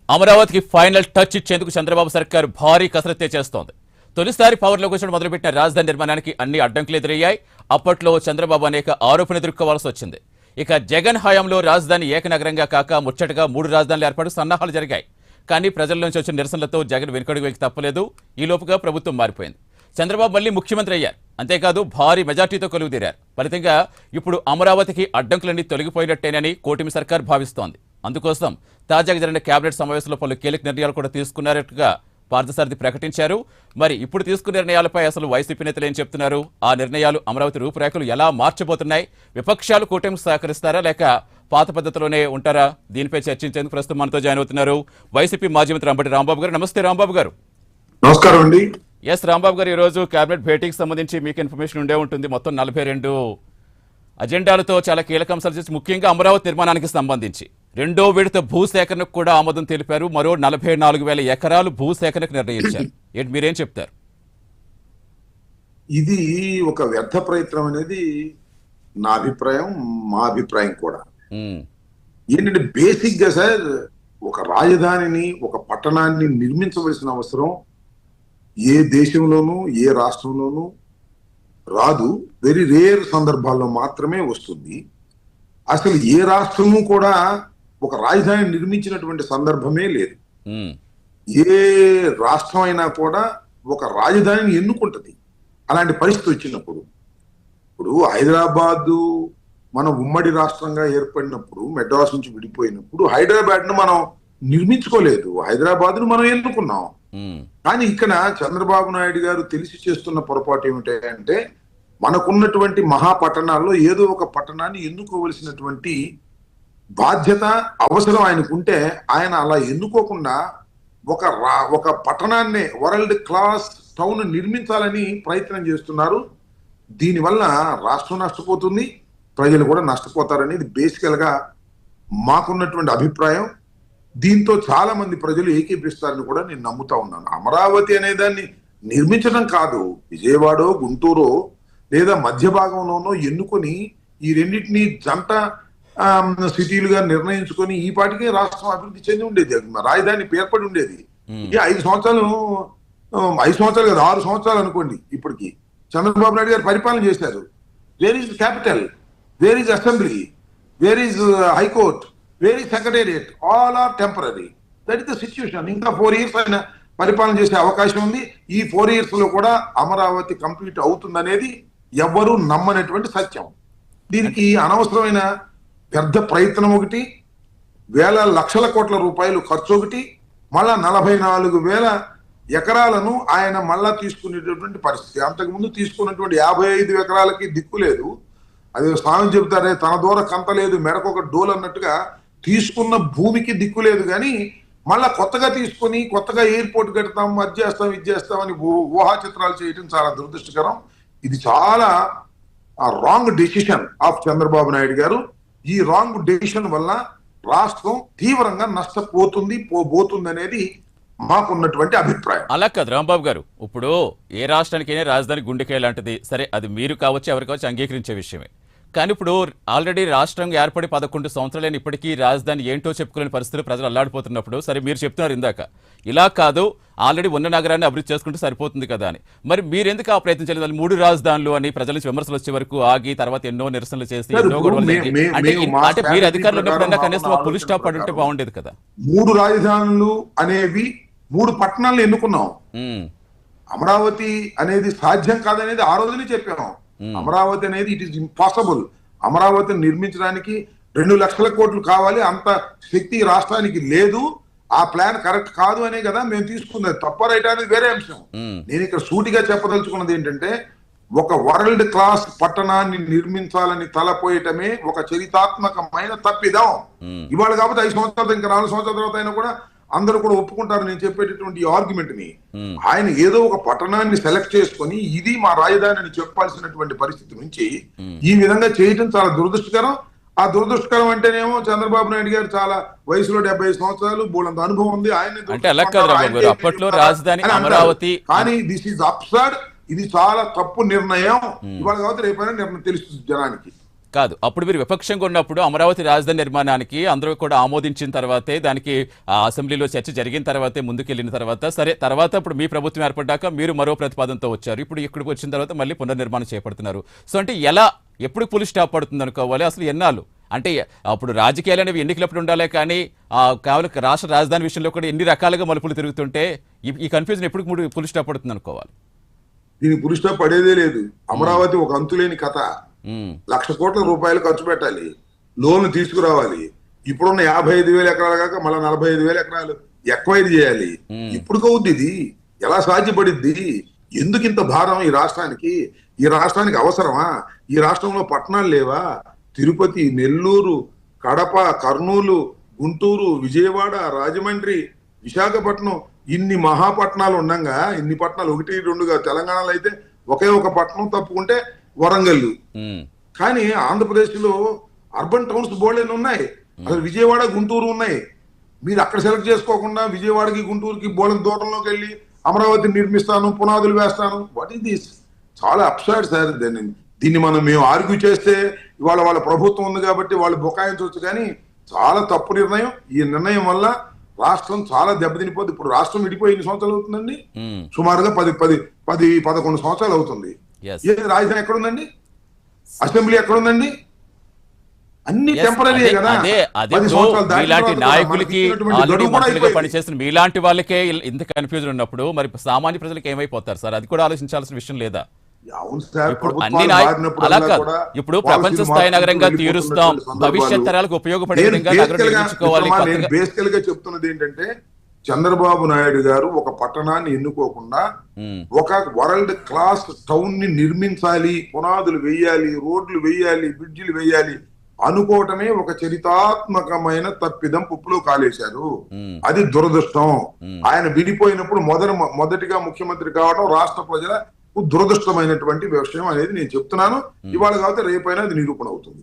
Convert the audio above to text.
అమరావతికి final touch ఇచ్చేందుకు చంద్రబాబు సర్కారు భారీ కసరత్తే చేస్తోంది. తొలిసారి పవర్లోకి వచ్చి మొదలుపెట్టిన రాజధాని నిర్మాణానికి అన్ని అడ్డంకులు ఎదురయ్యాయి. అప్పట్లో చంద్రబాబు అనేక ఆరోపణలు ఎదుర్కోవాల్సి వచ్చింది. ఇక జగన్ హయాంలో రాజధాని ఏకనగరంగా కాక ముచ్చటగా 3 రాజధానుల ఏర్పాటు సన్నాహాలు జరిగాయి. కానీ ప్రజల నుంచి వచ్చిన నిరసనలతో జగన్ వెనుకడుగు వేయక తప్పలేదు. ఈ లోపుగా ప్రభుత్వం మారిపోయింది. చంద్రబాబు మళ్లీ ముఖ్యమంత్రి అయ్యారు. అంతేకాదు భారీ మెజార్టీతో కొలువుదీరారు. ఫలితంగా ఇప్పుడు అమరావతికి అడ్డంకులన్నీ తొలగిపోయినట్టేనని కూటమి సర్కార్ భావిస్తోంది. అందుకోసం తాజాగా జరిగిన కేబినెట్ సమావేశంలో పలు కీలక నిర్ణయాలు కూడా తీసుకున్నారట్టుగా పార్థసారథి ప్రకటించారు. మరి ఇప్పుడు తీసుకున్న నిర్ణయాలపై అసలు వైసీపీ నేతలు ఏం చెప్తున్నారు? ఆ నిర్ణయాలు అమరావతి రూపురేఖలు ఎలా మార్చబోతున్నాయి? విపక్షాలు కూటమి సహకరిస్తారా లేక పాత పద్ధతిలోనే ఉంటారా? దీనిపై చర్చించేందుకు ప్రస్తుతం మనతో జాయిన్ అవుతున్నారు వైసీపీ మాజీ మంత్రి అంబటి రాంబాబు గారు. నమస్తే రాంబాబు గారు. నమస్కారం అండి. ఎస్ రాంబాబు గారు, ఈరోజు కేబినెట్ భేటీకి సంబంధించి మీకు ఇన్ఫర్మేషన్ ఉండే ఉంటుంది. మొత్తం 42 అజెండాలతో చాలా కీలక అంశాలు చేసి ముఖ్యంగా అమరావతి నిర్మాణానికి సంబంధించి 2వ విడత భూసేకరణకు కూడా ఆమోదం తెలిపారు. మరో 44,000 ఎకరాలు భూసేకరణకు నిర్ణయించారు. ఏంటి మీరేం చెప్తారు? ఇది ఒక వ్యర్థ ప్రయత్నం అనేది నా అభిప్రాయం, మా అభిప్రాయం కూడా. ఏంటంటే బేసిక్ గా సార్, ఒక రాజధానిని, ఒక పట్టణాన్ని నిర్మించవలసిన అవసరం ఏ దేశంలోనూ ఏ రాష్ట్రంలోనూ రాదు. వెరీ రేర్ సందర్భాల్లో మాత్రమే వస్తుంది. అసలు ఏ రాష్ట్రము కూడా ఒక రాజధాని నిర్మించినటువంటి సందర్భమే లేదు. ఏ రాష్ట్రం అయినా కూడా ఒక రాజధానిని ఎన్నుకుంటది అలాంటి పరిస్థితి వచ్చినప్పుడు. ఇప్పుడు హైదరాబాదు మన ఉమ్మడి రాష్ట్రంగా ఏర్పడినప్పుడు, మెడ్రాస్ నుంచి విడిపోయినప్పుడు హైదరాబాద్ ను మనం నిర్మించుకోలేదు, హైదరాబాద్ ను మనం ఎన్నుకున్నాం. కానీ ఇక్కడ చంద్రబాబు నాయుడు గారు తెలిసి చేస్తున్న పొరపాటు ఏమిటంటే, మనకున్నటువంటి మహాపట్టణాల్లో ఏదో ఒక పట్టణాన్ని ఎన్నుకోవలసినటువంటి బాధ్యత, అవసరం ఆయనకుంటే ఆయన అలా ఎన్నుకోకుండా ఒక పట్టణాన్నే వరల్డ్ క్లాస్ టౌన్ నిర్మించాలని ప్రయత్నం చేస్తున్నారు. దీనివల్ల రాష్ట్రం నష్టపోతుంది, ప్రజలు కూడా నష్టపోతారనేది బేసికల్ గా మాకున్నటువంటి అభిప్రాయం. దీంతో చాలా మంది ప్రజలు ఏకీపిస్తారని కూడా నేను నమ్ముతా ఉన్నాను. అమరావతి అనే దాన్ని నిర్మించడం కాదు, విజయవాడో గుంటూరో లేదా మధ్య భాగంలోనో ఎన్నుకొని ఈ రెండింటినీ జంట సిటీలుగా నిర్ణయించుకొని ఈ పాటికే రాష్ట్రం అభివృద్ధి చెంది ఉండేది, రాజధాని ఏర్పడి ఉండేది. ఇది 5 సంవత్సరాలు కాదు, 6 సంవత్సరాలు అనుకోండి. ఇప్పటికి చంద్రబాబు నాయుడు గారు పరిపాలన చేశారు. Where is capital, where is assembly, where is high court, where is secretariat, all are temporary. That is the situation. ఇంకా 4 years ఆయన పరిపాలన చేసే అవకాశం ఉంది. ఈ 4 years లో కూడా అమరావతి కంప్లీట్ అవుతుందనేది ఎవ్వరూ నమ్మనటువంటి సత్యం. దీనికి అనవసరమైన పెద్ద ప్రయత్నం ఒకటి, వేల లక్షల కోట్ల రూపాయలు ఖర్చు ఒకటి, మళ్ళా 44,000 ఎకరాలను ఆయన మళ్ళా తీసుకునేటటువంటి పరిస్థితి. అంతకుముందు తీసుకున్నటువంటి 55 ఎకరాలకి దిక్కు లేదు. అదే స్వామి చెబుతారే, తన దూర కంత లేదు మెడకు ఒక డోల్ అన్నట్టుగా తీసుకున్న భూమికి దిక్కు లేదు. కానీ మళ్ళా కొత్తగా తీసుకొని కొత్తగా ఎయిర్పోర్ట్ కడతాం, అది చేస్తాం, ఇది చేస్తామని ఊహా చిత్రాలు చేయడం చాలా దురదృష్టకరం. ఇది చాలా wrong decision of Chandrababu Naidu గారు. ఈ రాంగ్ డెసిషన్ వల్ల రాష్ట్రం తీవ్రంగా నష్టపోతుంది, పోబోతుంది అనేది మాకున్నటువంటి అభిప్రాయం. అలా కాదు రాంబాబు గారు, ఇప్పుడు ఏ రాష్ట్రానికైనా రాజధాని గుండెకాయ లాంటిది. సరే, అది మీరు కావచ్చు, ఎవరు కావచ్చు, అంగీకరించే విషయమే. కానీ ఇప్పుడు ఆల్రెడీ రాష్ట్రం ఏర్పడి 11 సంవత్సరాలైన ఇప్పటికీ రాజధాని ఏంటో చెప్పుకోలేని పరిస్థితులు ప్రజలు అల్లాడిపోతున్నప్పుడు, సరే మీరు చెప్తున్నారు ఇందాక ఇలా కాదు, ఆల్రెడీ ఉన్న నగరాన్ని అభివృద్ధి చేసుకుంటే సరిపోతుంది కదా అని. మరి మీరెందుకు ఆ ప్రయత్నం చేయలేదు? 3 రాజధానులు అని ప్రజల నుంచి విమర్శలు వచ్చే వరకు ఆగి, తర్వాత ఎన్నో నిరసనలు చేసి, ఎన్నో గొడవలు అంటే మీరు అధికారులు ఉన్నప్పుడన్నా కనీసం ఫుల్ స్టాప్ పడి ఉంటే బాగుండేది కదా. 3 రాజధానులు అనేవి 3 పట్టణాలను ఎన్నుకున్నాం. అమరావతి అనేది సాధ్యం కాదనేది ఆ రోజునే చెప్పాము. అమరావతి అనేది ఇట్ ఈస్ ఇంపాసిబుల్. అమరావతిని నిర్మించడానికి 2 లక్షల కోట్లు కావాలి, అంత శక్తి రాష్ట్రానికి లేదు, ఆ ప్లాన్ కరెక్ట్ కాదు అనే కదా మేము తీసుకున్నది. తప్ప రైట్ అనేది వేరే అంశం. నేను ఇక్కడ సూటిగా చెప్పదలుచుకున్నది ఏంటంటే, ఒక వరల్డ్ క్లాస్ పట్టణాన్ని నిర్మించాలని తలపోయటమే ఒక చరితాత్మకమైన తప్పిదం. ఇవాళ కాబట్టి 5 సంవత్సరాలు, ఇంకా 4 సంవత్సరాల తర్వాత అయినా కూడా అందరూ కూడా ఒప్పుకుంటారు నేను చెప్పేటటువంటి ఈ ఆర్గ్యుమెంట్ ని. ఆయన ఏదో ఒక పట్టణాన్ని సెలెక్ట్ చేసుకొని ఇది మా రాజధాని అని చెప్పాల్సినటువంటి పరిస్థితి నుంచి ఈ విధంగా చేయటం చాలా దురదృష్టకరం. ఆ దురదృష్టకరం అంటేనేమో చంద్రబాబు నాయుడు గారు చాలా వయసులో 75 సంవత్సరాలు, బోలంత అనుభవం ఉంది ఆయన. అప్పట్లో రాజధాని అమరావతి, కానీ దిస్ ఈజ్ అబ్సర్డ్. ఇది చాలా తప్పు నిర్ణయం. ఇవాళ కాబట్టి రేపైనా నిర్ణయం తెలుస్తుంది జనానికి. కాదు, అప్పుడు మీరు విపక్షంగా ఉన్నప్పుడు అమరావతి రాజధాని నిర్మాణానికి అందరూ కూడా ఆమోదించిన తర్వాతే దానికి అసెంబ్లీలో చర్చ జరిగిన తర్వాతే ముందుకెళ్లిన తర్వాత సరే, తర్వాత ఇప్పుడు మీ ప్రభుత్వం ఏర్పడ్డాక మీరు మరో ప్రతిపాదనతో వచ్చారు. ఇప్పుడు ఇక్కడికి వచ్చిన తర్వాత మళ్ళీ పునర్నిర్మాణం చేపడుతున్నారు. సో అంటే ఎలా, ఎప్పుడు పులి స్టాప్ పడుతుంది అనుకోవాలి? అసలు ఎన్నాళ్ళు అంటే అప్పుడు రాజకీయాలు అనేవి ఎన్నికలప్పుడు ఉండాలి, కానీ కేవలం రాష్ట్ర రాజధాని విషయంలో కూడా ఎన్ని రకాలుగా మలుపులు తిరుగుతుంటే ఈ కన్ఫ్యూజన్ ఎప్పుడు పులి స్టాప్ పడుతుంది అనుకోవాలి? దీని పులి స్టాప్ పడేదే లేదు. అమరావతి ఒక అంతులేని కథ. 1,00,000 కోట్ల రూపాయలు ఖర్చు పెట్టాలి, లోన్లు తీసుకురావాలి. ఇప్పుడున్న 55,000 ఎకరాలు కాక మళ్ళీ 45,000 ఎకరాలు ఎక్కువైది చేయాలి. ఇప్పుడు కవుద్ది ఇది? ఎలా సాధ్యపడిద్ది? ఎందుకు ఇంత భారం ఈ రాష్ట్రానికి? ఈ రాష్ట్రానికి అవసరమా? ఈ రాష్ట్రంలో పట్టణాలు లేవా? తిరుపతి, నెల్లూరు, కడప, కర్నూలు, గుంటూరు, విజయవాడ, రాజమండ్రి, విశాఖపట్నం, ఇన్ని మహాపట్నాలు ఉండగా, ఇన్ని పట్టణాలు 1, 2గా తెలంగాణలో అయితే ఒకే ఒక పట్టణం తప్పుకుంటే వరంగల్. కానీ ఆంధ్రప్రదేశ్ లో అర్బన్ టౌన్స్ బోర్డులు ఉన్నాయి. అసలు విజయవాడ, గుంటూరు ఉన్నాయి. మీరు అక్కడ సెలెక్ట్ చేసుకోకుండా విజయవాడకి, గుంటూరుకి బోర్డుల దూరంలోకి వెళ్ళి అమరావతి నిర్మిస్తాను, పునాదులు వేస్తాను. What is this? చాలా అప్సర్డ్ సార్. దీన్ని మేము ఆర్గ్యూ చేస్తే ఇవాళ వాళ్ళ ప్రభుత్వం ఉంది కాబట్టి వాళ్ళు బుకాయించవచ్చు, కానీ చాలా తప్పు నిర్ణయం. ఈ నిర్ణయం వల్ల రాష్ట్రం చాలా దెబ్బతినిపోతుంది. ఇప్పుడు రాష్ట్రం విడిపోయి ఎన్ని సంవత్సరాలు అవుతుందండి? సుమారుగా 10-11 సంవత్సరాలు అవుతుంది. ఏ రాజధాని ఎక్కడుందండి? అసెంబ్లీ ఎక్కడుందండి? అన్ని టెంపరీ కదా. మీలాంటి నాయకులకి పనిచేస్తున్న మీలాంటి వాళ్ళకే ఇంత కన్ఫ్యూజన్ ఉన్నప్పుడు మరి సామాన్య ప్రజలకు ఏమైపోతారు సార్? అది కూడా ఆలోచించాల్సిన విషయం లేదా? ఇప్పుడు ప్రపంచ స్థాయి నగరంగా తీరుస్తాం, భవిష్యత్ తరాలకు ఉపయోగపడే విధంగా నగరం నిర్మించుకోవాలి. నేను బేసికల్ గా చెప్తున్నది ఏంటంటే, చంద్రబాబు నాయుడు గారు ఒక పట్టణాన్ని ఎన్నుకోకుండా ఒక వరల్డ్ క్లాస్ టౌన్ ని నిర్మించాలి, పునాదులు వేయాలి, రోడ్లు వేయాలి, బ్రిడ్జిలు వేయాలి అనుకోవటమే ఒక చరితాత్మకమైన తప్పిదం పుప్పులో కాలేశారు. అది దురదృష్టం. ఆయన విడిపోయినప్పుడు మొదటిగా ముఖ్యమంత్రి కావడం రాష్ట్ర ప్రజల దురదృష్టమైనటువంటి విషయం అనేది నేను చెప్తున్నాను. ఇవాళ కాబట్టి రేపైనా అది నిరూపణ అవుతుంది.